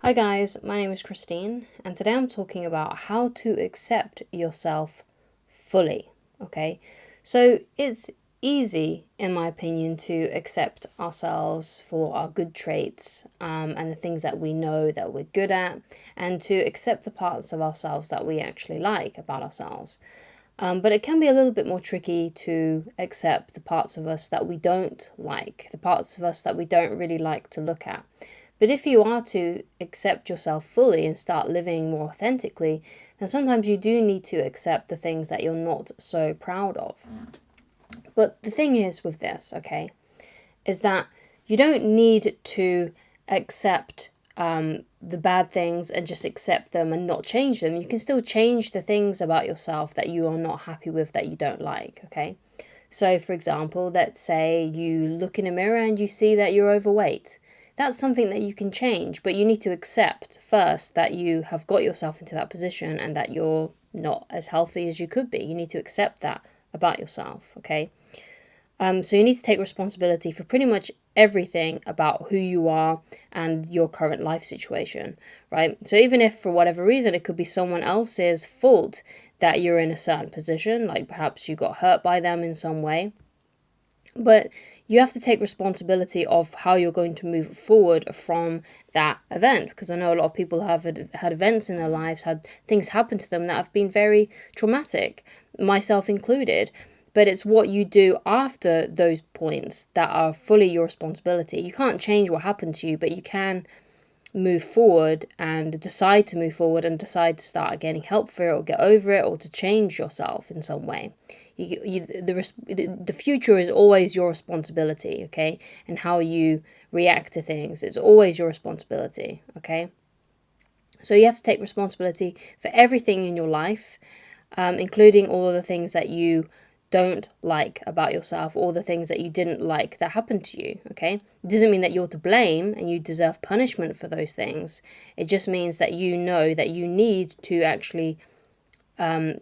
Hi guys, my name is Christine, and today I'm talking about how to accept yourself fully. Okay, so it's easy, in my opinion, to accept ourselves for our good traits and the things that we know that we're good at, and to accept the parts of ourselves that we actually like about ourselves. But it can be a little bit more tricky to accept the parts of us that we don't like, the parts of us that we don't really like to look at. But if you are to accept yourself fully and start living more authentically, then sometimes you do need to accept the things that you're not so proud of. But the thing is with this, okay, is that you don't need to accept the bad things and just accept them and not change them. You can still change the things about yourself that you are not happy with, that you don't like, okay? So, for example, let's say you look in a mirror and you see that you're overweight. That's something that you can change, but you need to accept first that you have got yourself into that position and that you're not as healthy as you could be. You need to accept that about yourself, okay? So you need to take responsibility for pretty much everything about who you are and your current life situation, right? So even if for whatever reason it could be someone else's fault that you're in a certain position, like perhaps you got hurt by them in some way, but you have to take responsibility of how you're going to move forward from that event. Because I know a lot of people have had events in their lives, had things happen to them that have been very traumatic, myself included. But it's what you do after those points that are fully your responsibility. You can't change what happened to you, but you can move forward and decide to move forward and decide to start getting help for it or get over it or to change yourself in some way. The future is always your responsibility, okay? And how you react to things, it's always your responsibility, okay? So you have to take responsibility for everything in your life, including all of the things that you don't like about yourself, all the things that you didn't like that happened to you, okay? It doesn't mean that you're to blame and you deserve punishment for those things. It just means that you know that you need to actually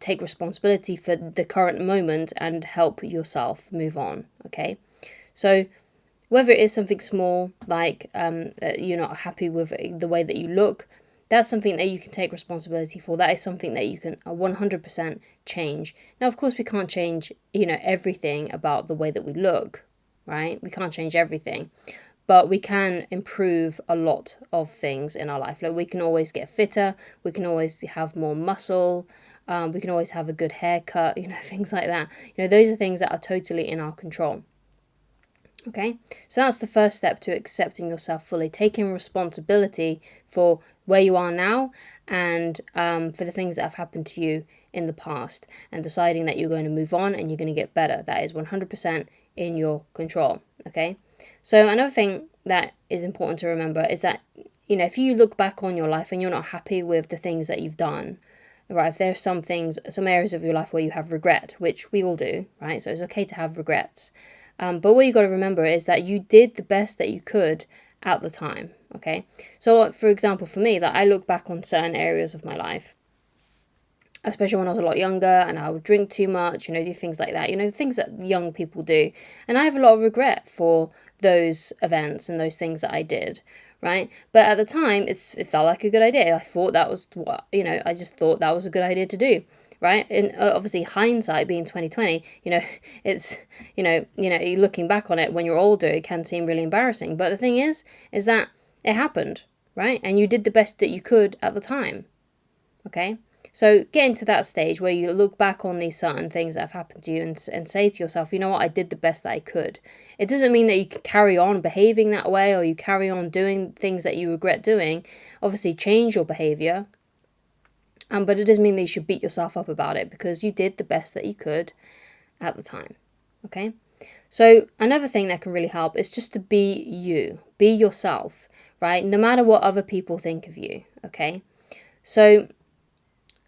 take responsibility for the current moment and help yourself move on, okay? So whether it is something small, like you're not happy with the way that you look, that's something that you can take responsibility for. That is something that you can 100% change. Now, of course, we can't change, everything about the way that we look, right? We can't change everything, but we can improve a lot of things in our life. Like we can always get fitter, we can always have more muscle, we can always have a good haircut, things like that. Those are things that are totally in our control. Okay, so that's the first step to accepting yourself fully, taking responsibility for where you are now and for the things that have happened to you in the past, and deciding that you're going to move on and you're going to get better. That is 100% in your control. Okay, so another thing that is important to remember is that, if you look back on your life and you're not happy with the things that you've done, right, if there's some things, some areas of your life where you have regret, which we all do, right, so it's okay to have regrets. But what you got to remember is that you did the best that you could at the time, okay? So, for example, for me, that I look back on certain areas of my life, especially when I was a lot younger and I would drink too much, do things like that, things that young people do. And I have a lot of regret for those events and those things that I did, right? But at the time, it felt like a good idea. I thought that was what, I just thought that was a good idea to do. Right, and obviously hindsight being 2020, it's looking back on it when you're older, it can seem really embarrassing. But the thing is that it happened, right, and you did the best that you could at the time. Okay, so getting to that stage where you look back on these certain things that have happened to you and say to yourself, you know what, I did the best that I could. It doesn't mean that you can carry on behaving that way or you carry on doing things that you regret doing. Obviously, change your behavior. But it doesn't mean that you should beat yourself up about it, because you did the best that you could at the time. Okay? So another thing that can really help is just to be you. Be yourself, right? No matter what other people think of you. Okay? So,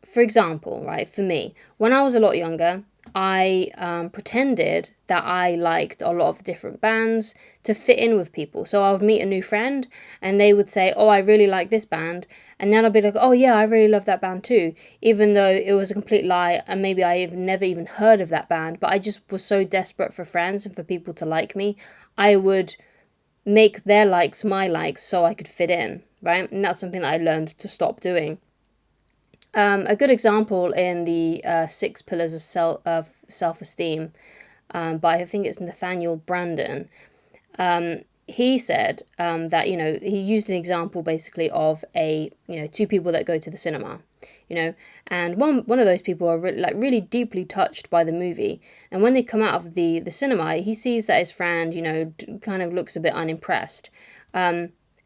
for example, right, for me, when I was a lot younger, I pretended that I liked a lot of different bands to fit in with people. So I would meet a new friend and they would say, oh, I really like this band. And then I'd be like, oh, yeah, I really love that band too. Even though it was a complete lie and maybe I have never even heard of that band. But I just was so desperate for friends and for people to like me. I would make their likes my likes so I could fit in. right? And that's something that I learned to stop doing. A good example in the 6 pillars of self-esteem, by I think it's Nathaniel Branden. He said that, he used an example basically of two people that go to the cinema, and one of those people are really deeply touched by the movie, and when they come out of the cinema, he sees that his friend, kind of looks a bit unimpressed.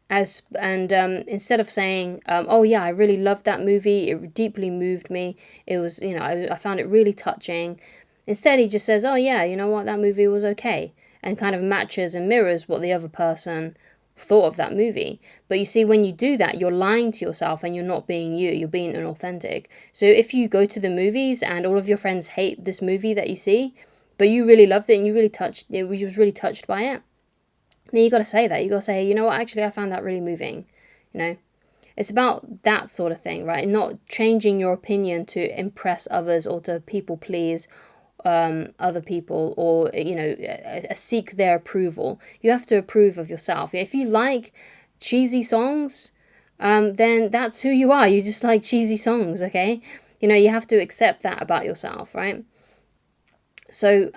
Instead of saying, oh yeah, I really loved that movie, it deeply moved me, it was, I found it really touching. Instead, he just says, oh yeah, you know what, that movie was okay, and kind of matches and mirrors what the other person thought of that movie. But you see, when you do that, you're lying to yourself and you're not being you're being inauthentic. So if you go to the movies and all of your friends hate this movie that you see, but you really loved it and you was really touched by it, then you got to say that. You got to say, you know what, actually I found that really moving. It's about that sort of thing, right? Not changing your opinion to impress others or to people please other people, or seek their approval. You have to approve of yourself. If you like cheesy songs, then that's who you are. You just like cheesy songs, okay? You have to accept that about yourself, right? So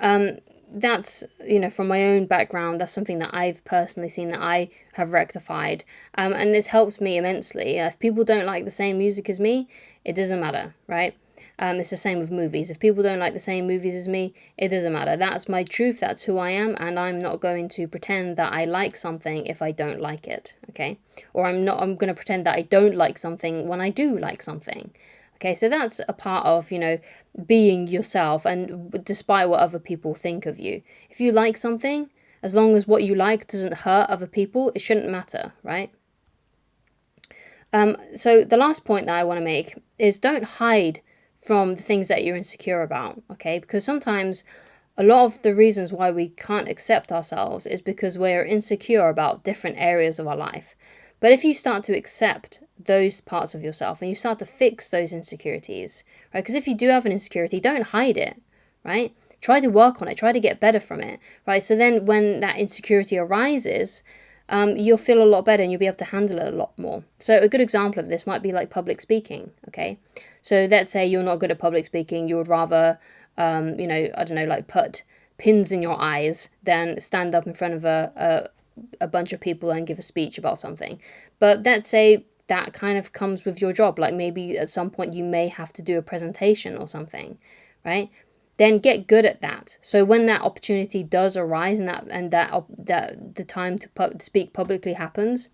that's, from my own background, that's something that I've personally seen that I have rectified, and it's helped me immensely. If people don't like the same music as me, it doesn't matter, right? It's the same with movies. If people don't like the same movies as me, it doesn't matter. That's my truth. That's who I am, and I'm not going to pretend that I like something if I don't like it, okay? Or I'm going to pretend that I don't like something when I do like something. Okay, so that's a part of, being yourself, and despite what other people think of you. If you like something, as long as what you like doesn't hurt other people, it shouldn't matter, right? So the last point that I want to make is, don't hide from the things that you're insecure about, okay? Because sometimes a lot of the reasons why we can't accept ourselves is because we're insecure about different areas of our life. But if you start to accept those parts of yourself and you start to fix those insecurities, right? Because if you do have an insecurity, don't hide it, right? Try to work on it, try to get better from it, right? So then when that insecurity arises, you'll feel a lot better and you'll be able to handle it a lot more. So a good example of this might be like public speaking, okay? So let's say you're not good at public speaking, you would rather, I don't know, like put pins in your eyes than stand up in front of a bunch of people and give a speech about something. But let's say that kind of comes with your job, like maybe at some point you may have to do a presentation or something, right? Then get good at that. So when that opportunity does arise and that the time to speak publicly happens,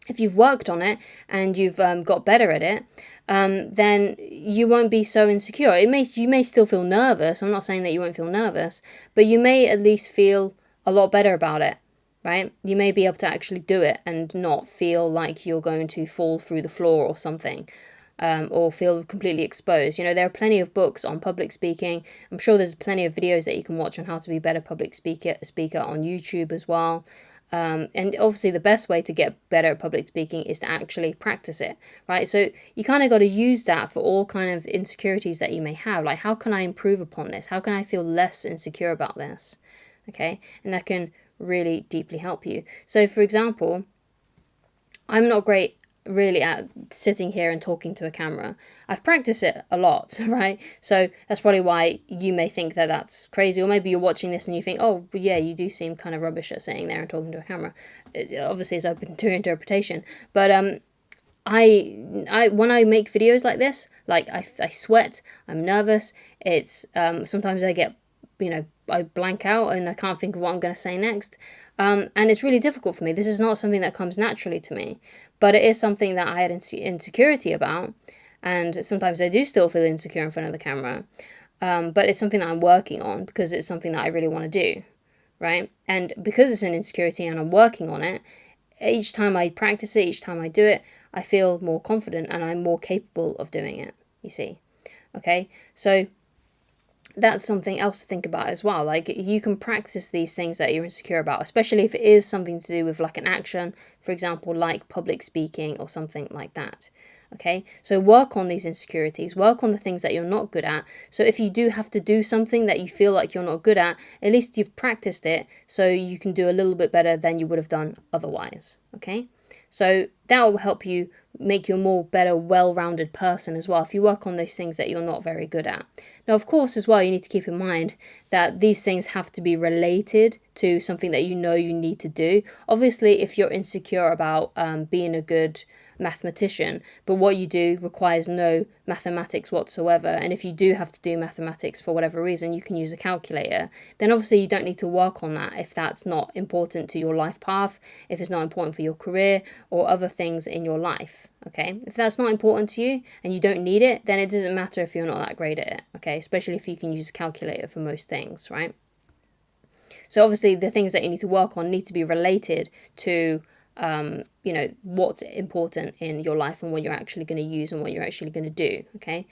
if you've worked on it and you've got better at it, then you won't be so insecure. You may still feel nervous. I'm not saying that you won't feel nervous, but you may at least feel a lot better about it, right? You may be able to actually do it and not feel like you're going to fall through the floor or something. Or feel completely exposed. There are plenty of books on public speaking. I'm sure there's plenty of videos that you can watch on how to be a better public speaker on YouTube as well. And obviously the best way to get better at public speaking is to actually practice it, right? So you kind of got to use that for all kind of insecurities that you may have. Like, how can I improve upon this? How can I feel less insecure about this? Okay, and that can really deeply help you. So for example, I'm not great really at sitting here and talking to a camera. I've practiced it a lot, right? So that's probably why you may think that that's crazy, or maybe you're watching this and you think, oh yeah, you do seem kind of rubbish at sitting there and talking to a camera. Obviously it's open to interpretation, but I when I make videos like this, like I sweat, I'm nervous. It's sometimes I get, I blank out and I can't think of what I'm going to say next. And it's really difficult for me. This is not something that comes naturally to me, but it is something that I had insecurity about, and sometimes I do still feel insecure in front of the camera. But it's something that I'm working on because it's something that I really want to do, right? And because it's an insecurity and I'm working on it, each time I practice it, each time I do it, I feel more confident and I'm more capable of doing it, you see. Okay, so that's something else to think about as well. Like, you can practice these things that you're insecure about, especially if it is something to do with like an action, for example, like public speaking or something like that. Okay, so work on these insecurities, work on the things that you're not good at. So if you do have to do something that you feel like you're not good at least you've practiced it so you can do a little bit better than you would have done otherwise. Okay, So that will help you make you a more better, well-rounded person as well, if you work on those things that you're not very good at. Now, of course, as well, you need to keep in mind that these things have to be related to something that you know you need to do. Obviously, if you're insecure about being a good mathematician, but what you do requires no mathematics whatsoever, and if you do have to do mathematics for whatever reason, you can use a calculator, then obviously you don't need to work on that if that's not important to your life path, if it's not important for your career or other things in your life. Okay, if that's not important to you and you don't need it, then it doesn't matter if you're not that great at it. Okay, especially if you can use a calculator for most things, right? So obviously the things that you need to work on need to be related to what's important in your life and what you're actually going to use and what you're actually going to do. Okay,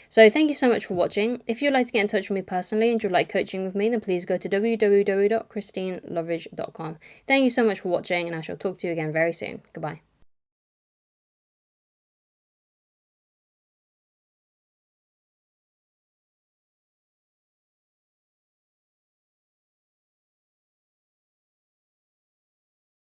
so thank you so much for watching. If you'd like to get in touch with me personally and you'd like coaching with me, then please go to www.christineloveridge.com. Thank you so much for watching, and I shall talk to you again very soon. Goodbye.